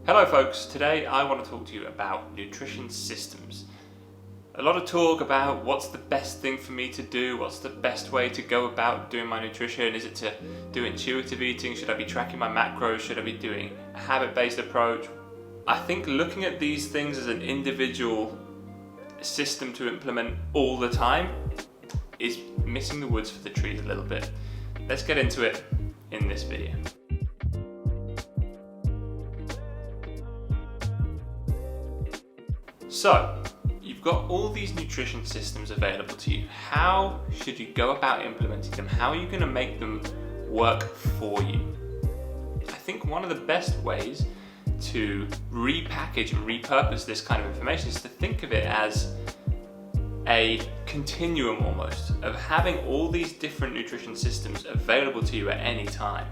Hello folks, today I want to talk to you about nutrition systems. A lot of talk about what's the best thing for me to do, what's the best way to go about doing my nutrition. Is it to do intuitive eating? Should I be tracking my macros? Should I be doing a habit-based approach? I think looking at these things as an individual system to implement all the time is missing the woods for the trees a little bit. Let's get into it in this video. So, you've got all these nutrition systems available to you. How should you go about implementing them? How are you going to make them work for you? I think one of the best ways to repackage and repurpose this kind of information is to think of it as a continuum almost of having all these different nutrition systems available to you at any time.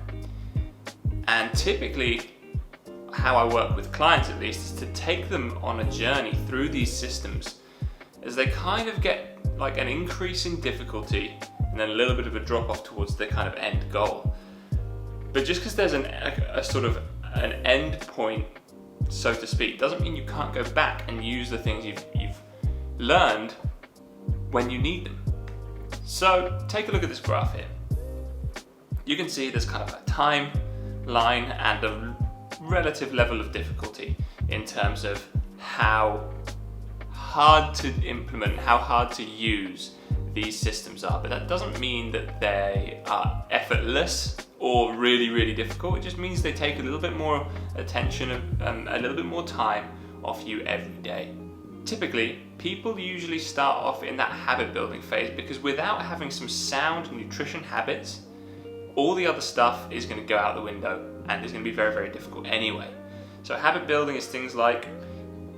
And typically, how I work with clients at least is to take them on a journey through these systems as they kind of get like an increase in difficulty and then a little bit of a drop off towards their kind of end goal. But just because there's a sort of an end point, so to speak, doesn't mean you can't go back and use the things you've learned when you need them. So take a look at this graph here. You can see there's kind of a timeline and a relative level of difficulty in terms of how hard to implement, how hard to use these systems are. But that doesn't mean that they are effortless or really, really difficult. It just means they take a little bit more attention and a little bit more time off you every day. Typically, people usually start off in that habit building phase because without having some sound nutrition habits, all the other stuff is going to go out the window and it's going to be very, very difficult anyway. So habit building is things like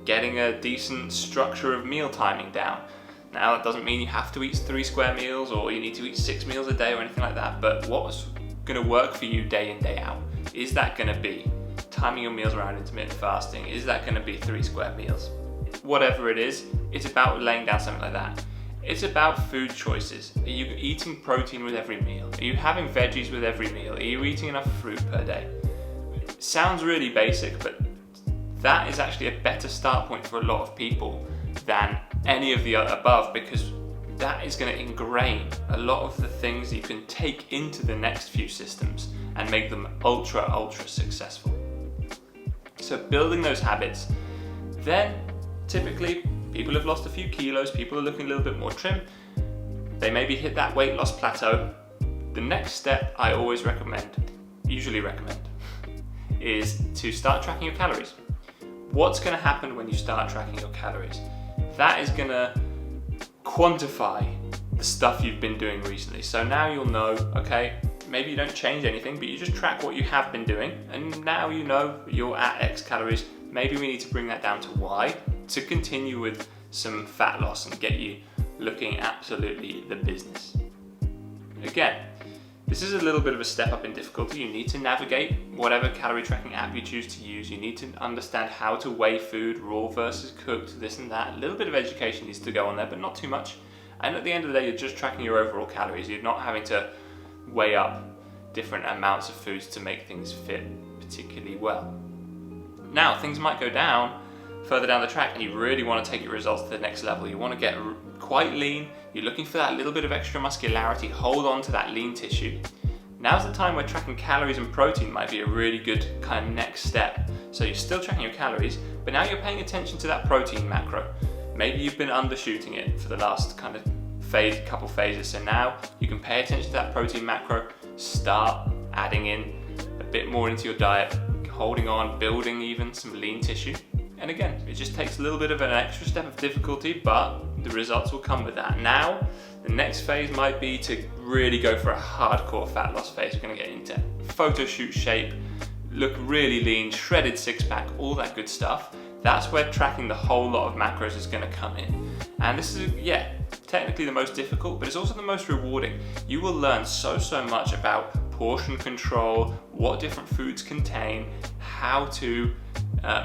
getting a decent structure of meal timing down. Now, that doesn't mean you have to eat 3 square meals or you need to eat 6 meals a day or anything like that, but what's going to work for you day in, day out? Is that going to be timing your meals around intermittent fasting? Is that going to be 3 square meals? Whatever it is, it's about laying down something like that. It's about food choices. Are you eating protein with every meal? Are you having veggies with every meal? Are you eating enough fruit per day? It sounds really basic, but that is actually a better start point for a lot of people than any of the above, because that is going to ingrain a lot of the things you can take into the next few systems and make them ultra successful. So building those habits, then typically people have lost a few kilos, people are looking a little bit more trim, they maybe hit that weight loss plateau. The next step I usually recommend, is to start tracking your calories. What's going to happen when you start tracking your calories? That is going to quantify the stuff you've been doing recently. So now you'll know, okay, maybe you don't change anything, but you just track what you have been doing, and now you know you're at X calories. Maybe we need to bring that down to Y to continue with some fat loss and get you looking absolutely the business. Again, this is a little bit of a step up in difficulty. You need to navigate whatever calorie tracking app you choose to use. You need to understand how to weigh food, raw versus cooked, this and that. A little bit of education needs to go on there, but not too much. And at the end of the day, you're just tracking your overall calories. You're not having to weigh up different amounts of foods to make things fit particularly well. Now, things might go down further down the track and you really want to take your results to the next level. You want to get quite lean. You're looking for that little bit of extra muscularity. Hold on to that lean tissue. Now's the time where tracking calories and protein might be a really good kind of next step. So you're still tracking your calories, but now you're paying attention to that protein macro. Maybe you've been undershooting it for the last kind of couple phases. So now you can pay attention to that protein macro, start adding in a bit more into your diet, holding on, building even some lean tissue. And again, it just takes a little bit of an extra step of difficulty, but the results will come with that. Now, the next phase might be to really go for a hardcore fat loss phase. We're going to get into photo shoot shape, look really lean, shredded six-pack, all that good stuff. That's where tracking the whole lot of macros is going to come in. And this is, technically the most difficult, but it's also the most rewarding. You will learn so much about portion control, what different foods contain, how to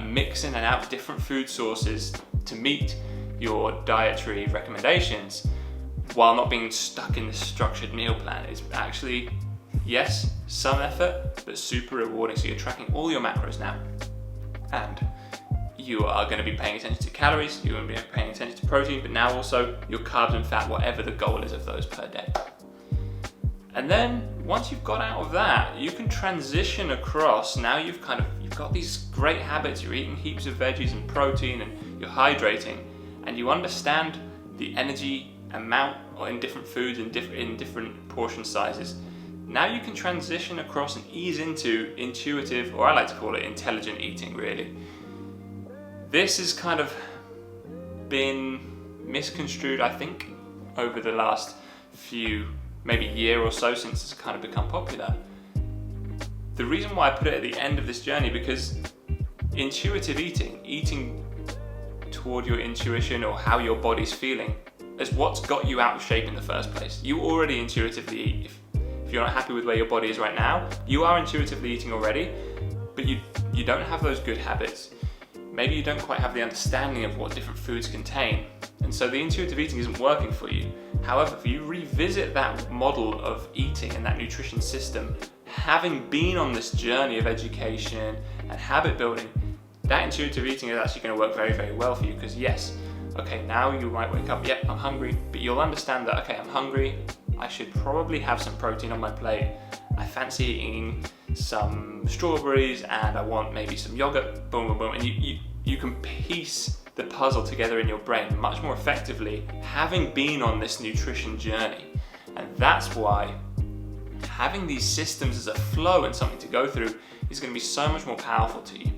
mix in and out different food sources to meet your dietary recommendations while not being stuck in this structured meal plan. It's actually, yes, some effort, but super rewarding. So you're tracking all your macros now. And you are going to be paying attention to calories, you're going to be paying attention to protein, but now also your carbs and fat, whatever the goal is of those per day. And then once you've got out of that, you can transition across. Now you've got these great habits. You're eating heaps of veggies and protein, and you're hydrating, and you understand the energy amount in different foods in different portion sizes. Now you can transition across and ease into intuitive, or I like to call it intelligent eating, really. This has kind of been misconstrued, I think, over the last few, maybe year or so, since it's kind of become popular. The reason why I put it at the end of this journey, because intuitive eating toward your intuition or how your body's feeling, is what's got you out of shape in the first place. You already intuitively eat. If you're not happy with where your body is right now, you are intuitively eating already, but you don't have those good habits. Maybe you don't quite have the understanding of what different foods contain, and so the intuitive eating isn't working for you. However, if you revisit that model of eating and that nutrition system, having been on this journey of education and habit building, that intuitive eating is actually going to work very, very well for you. Because yes, okay, now you might wake up, yep, I'm hungry, but you'll understand that, okay, I'm hungry, I should probably have some protein on my plate. I fancy eating some strawberries and I want maybe some yogurt, boom, boom, boom. And you can piece the puzzle together in your brain much more effectively, having been on this nutrition journey. And that's why having these systems as a flow and something to go through is going to be so much more powerful to you.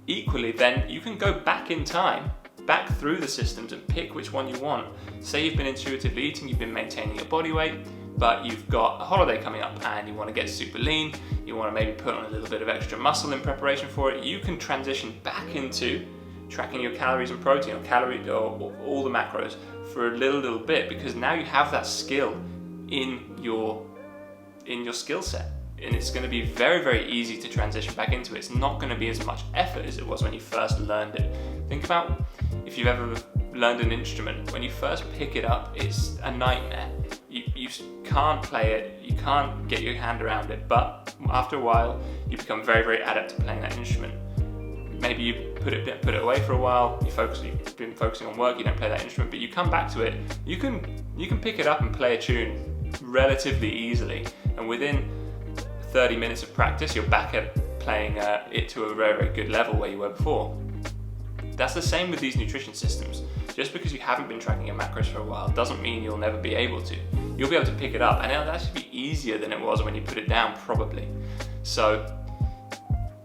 Equally, then you can go back in time, back through the systems and pick which one you want. Say you've been intuitively eating, you've been maintaining your body weight, but you've got a holiday coming up and you want to get super lean, you want to maybe put on a little bit of extra muscle in preparation for it. You can transition back into tracking your calories and protein, or all the macros for a little bit, because now you have that skill in your skill set, and it's going to be very, very easy to transition back into it. It's not going to be as much effort as it was when you first learned it. Think about if you've ever learned an instrument. When you first pick it up, it's a nightmare. You can't play it, you can't get your hand around it, but after a while you become very, very adept at playing that instrument. Maybe you put it away for a while, you've been focusing on work, you don't play that instrument, but you come back to it, you can pick it up and play a tune relatively easily, and within 30 minutes of practice you're back at playing it to a very, very good level where you were before. That's the same with these nutrition systems. Just because you haven't been tracking your macros for a while doesn't mean you'll never be able to. You'll be able to pick it up, and it'll actually be easier than it was when you put it down, probably. So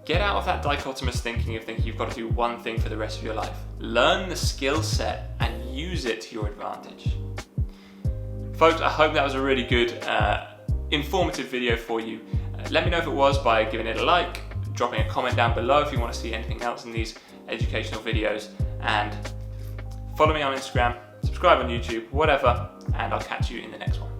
get out of that dichotomous thinking of thinking you've got to do one thing for the rest of your life. Learn the skill set and use it to your advantage. Folks, I hope that was a really good, informative video for you. Let me know if it was by giving it a like, dropping a comment down below if you want to see anything else in these educational videos, and follow me on Instagram, subscribe on YouTube, whatever, and I'll catch you in the next one.